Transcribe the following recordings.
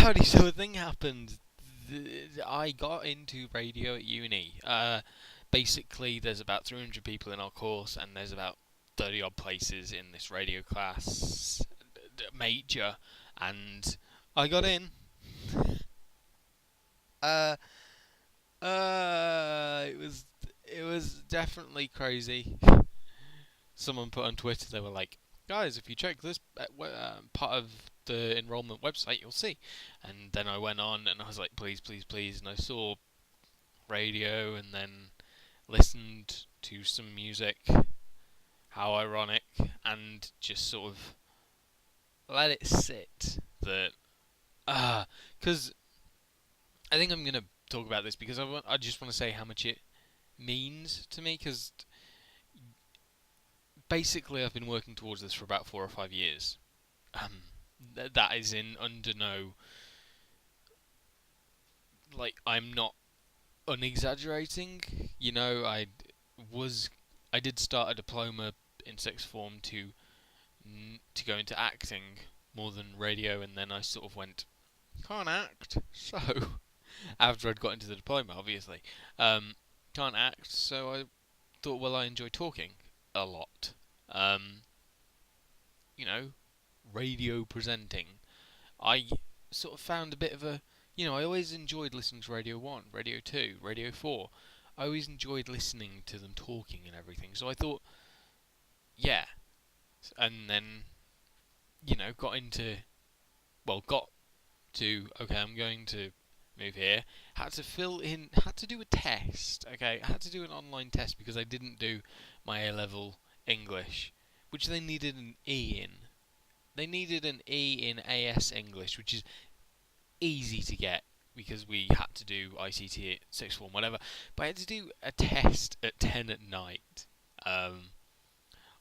Howdy, so a thing happened. I got into radio at uni. Basically, there's about 300 people in our course, and there's about 30 odd places in this radio class major, and I got in. Uh, it was definitely crazy. Someone put on Twitter, they were like, "Guys, if you check this part of the enrollment website, you'll see." And then I went on, and I was like, "Please, please, please!" And I saw radio, and then listened to some music. How ironic, and just sort of let it sit. That because I think I'm gonna talk about this because I just want to say how much it means to me because basically I've been working towards this for about 4 or 5 years. Um, that is in under no, like, I'm not unexaggerating. Was I did start a diploma in sixth form to go into acting more than radio, and then I sort of went, can't act. So after I'd got into the diploma, obviously, can't act. So I thought, well, I enjoy talking a lot. Um, you know, radio presenting. I sort of found a bit of a, I always enjoyed listening to Radio 1, Radio 2, Radio 4. I always enjoyed listening to them talking and everything. So I thought, yeah. And then, got to, okay, I'm going to move here. Had to do a test, okay? I had to do an online test because I didn't do my A level English, which they needed an E in. They needed an E in AS English, which is easy to get because we had to do ICT at sixth form, whatever. But I had to do a test at 10 at night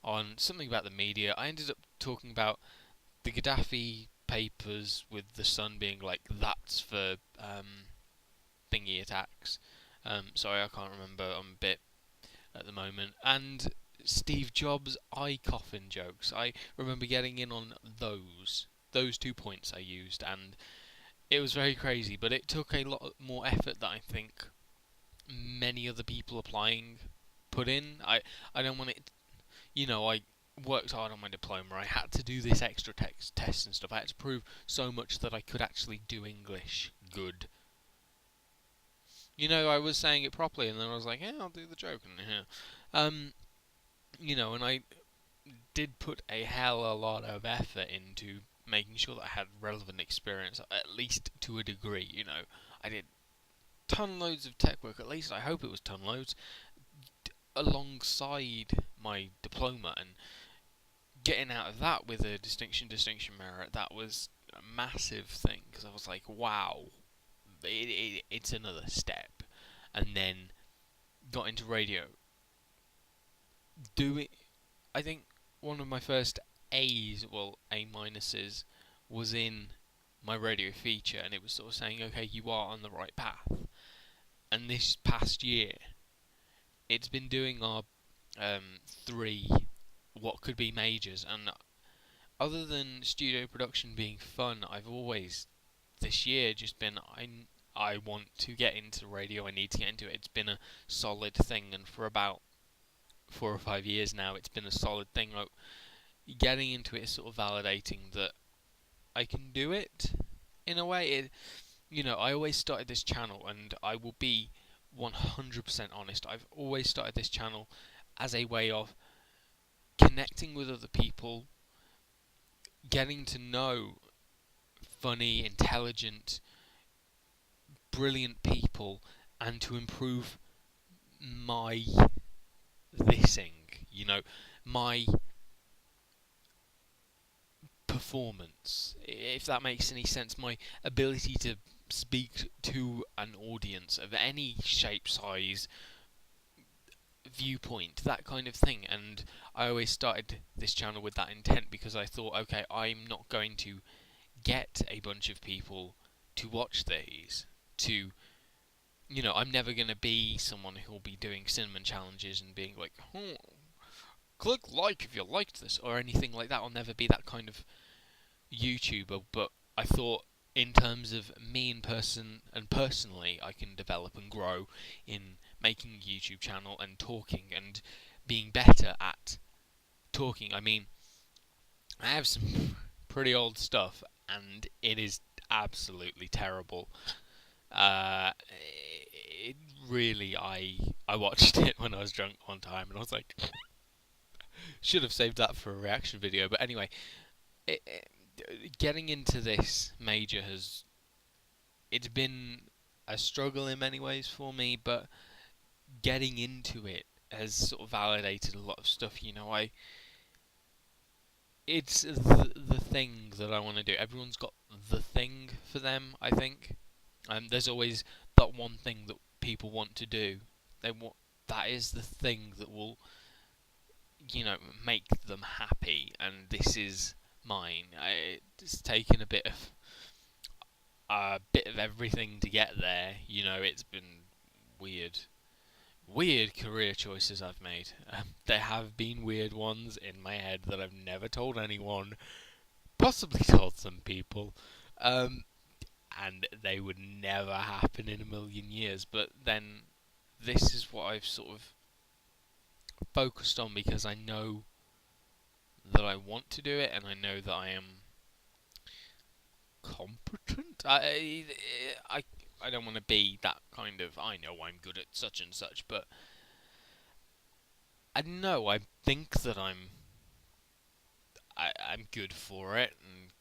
on something about the media. I ended up talking about the Gaddafi papers, with the Sun being like, that's for thingy attacks. Sorry, I can't remember. I'm a bit at the moment. And Steve Jobs eye coffin jokes. I remember getting in on those 2 points I used, and it was very crazy. But it took a lot more effort that I think many other people applying put in. I don't want it. I worked hard on my diploma. I had to do this extra tests and stuff. I had to prove so much that I could actually do English good. I was saying it properly, and then I was like, yeah, I'll do the joke. And I did put a hell of a lot of effort into making sure that I had relevant experience, at least to a degree. I did ton loads of tech work, at least I hope it was ton loads, alongside my diploma, and getting out of that with a distinction merit, that was a massive thing, because I was like, wow, it's another step. And then got into radio. I think one of my first A's, well, A minuses, was in my radio feature, and it was sort of saying, okay, you are on the right path. And this past year, it's been doing our 3 what could be majors, and other than studio production being fun, I've always this year just been, I want to get into radio. I need to get into it. It's been a solid thing, and for about 4 or 5 years now, it's been a solid thing. Like, getting into it is sort of validating that I can do it in a way. I always started this channel, and I will be 100% honest. I've always started this channel as a way of connecting with other people, getting to know funny, intelligent, brilliant people, and to improve my thising, my performance, if that makes any sense, my ability to speak to an audience of any shape, size, viewpoint, that kind of thing. And I always started this channel with that intent, because I thought, okay, I'm not going to get a bunch of people to watch these, I'm never going to be someone who'll be doing cinnamon challenges and being like, oh, click like if you liked this, or anything like that. I'll never be that kind of YouTuber. But I thought in terms of me and personally, I can develop and grow in making a YouTube channel and talking and being better at talking. I mean, I have some pretty old stuff, and it is absolutely terrible. It really, I watched it when I was drunk one time, and I was like, should have saved that for a reaction video. But anyway, getting into this major it's been a struggle in many ways for me, but getting into it has sort of validated a lot of stuff. It's the thing that I want to do. Everyone's got the thing for them, I think. There's always that one thing that people want to do. That is the thing that will, make them happy, and this is mine. It's taken a bit of everything to get there. It's been weird, weird career choices I've made. There have been weird ones in my head that I've never told anyone, possibly told some people, and they would never happen in a million years. But then this is what I've sort of focused on because I know that I want to do it, and I know that I am competent. I don't want to be that kind of, I know I'm good at such and such, but I know, I think that I'm good for it, and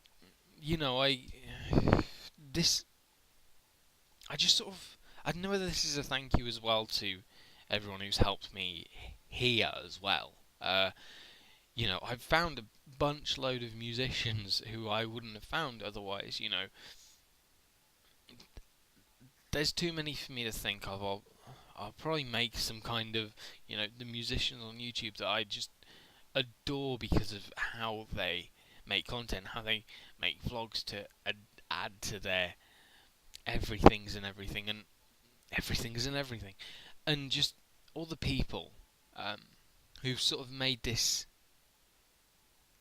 this I just sort of, I don't know whether this is a thank you as well to everyone who's helped me here as well. I've found a bunch load of musicians who I wouldn't have found otherwise. There's too many for me to think of. I'll probably make some kind of, the musicians on YouTube that I just adore because of how they make content, how they make vlogs to add to their everything, and just all the people who've sort of made this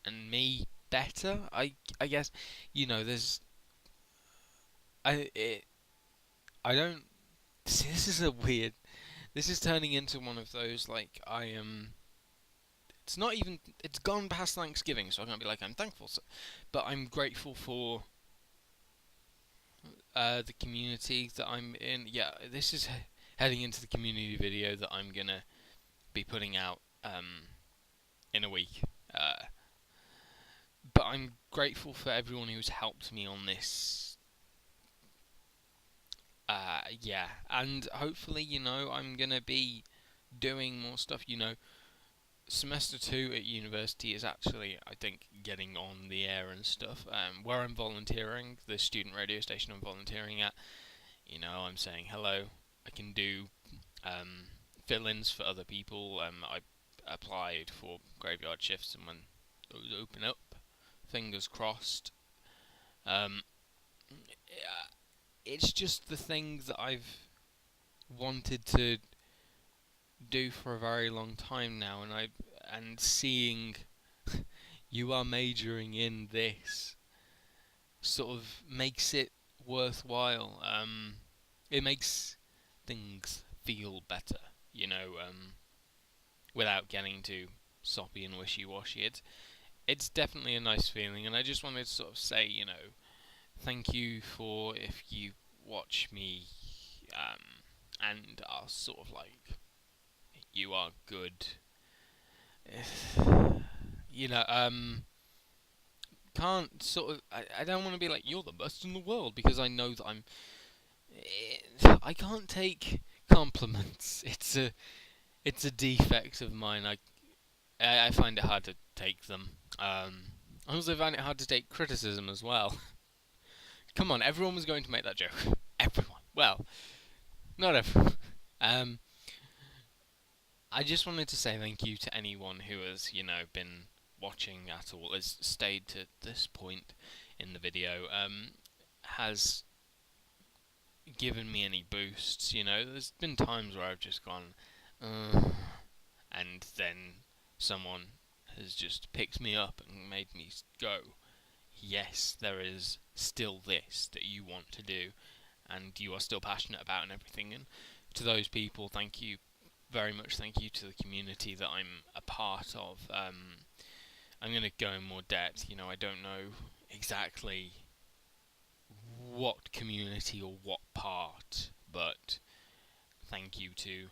and me better. I guess there's I don't see. This is a weird. This is turning into one of those like I am. It's not even. It's gone past Thanksgiving, so I can't be like I'm thankful, but I'm grateful for the community that I'm in. Yeah, this is heading into the community video that I'm gonna be putting out in a week. But I'm grateful for everyone who's helped me on this. Yeah, and hopefully, I'm gonna be doing more stuff. Semester 2 at university is actually, I think, getting on the air and stuff. Where I'm volunteering, the student radio station I'm volunteering at, I'm saying hello. I can do fill-ins for other people. I applied for graveyard shifts, and when those open up, fingers crossed. Um, it's just the thing that I've wanted to do for a very long time now, and seeing you are majoring in this sort of makes it worthwhile. It makes things feel better, without getting too soppy and wishy-washy. It's definitely a nice feeling, and I just wanted to sort of say, thank you for if you watch me, and are sort of like, you are good. Can't sort of, I don't want to be like, you're the best in the world, because I know that I can't take compliments. It's a defect of mine. I find it hard to take them. I also find it hard to take criticism as well. Come on, everyone was going to make that joke. Everyone. Well, not everyone. I just wanted to say thank you to anyone who has, been watching at all, has stayed to this point in the video, has given me any boosts. There's been times where I've just gone, and then someone has just picked me up and made me go, yes, there is still this that you want to do and you are still passionate about and everything. And to those people, thank you very much. Thank you to the community that I'm a part of. I'm going to go in more depth. I don't know exactly what community or what part, but thank you to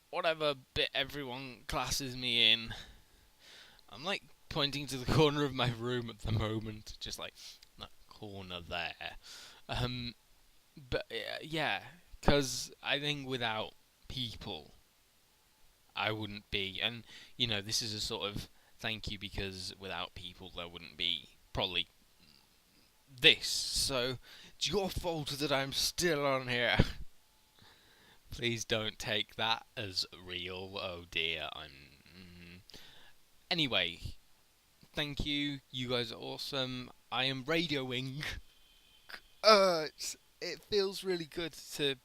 whatever bit everyone classes me in. I'm like pointing to the corner of my room at the moment, just like that corner there. But yeah, because I think without people, I wouldn't be. And this is a sort of thank you because without people, there wouldn't be probably this. So it's your fault that I'm still on here. Please don't take that as real. Oh dear, Anyway, thank you. You guys are awesome. I am radioing. It feels really good to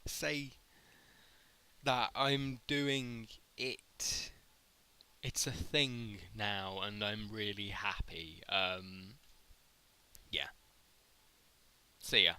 say that I'm doing it. It's a thing now, and I'm really happy. Yeah. See ya.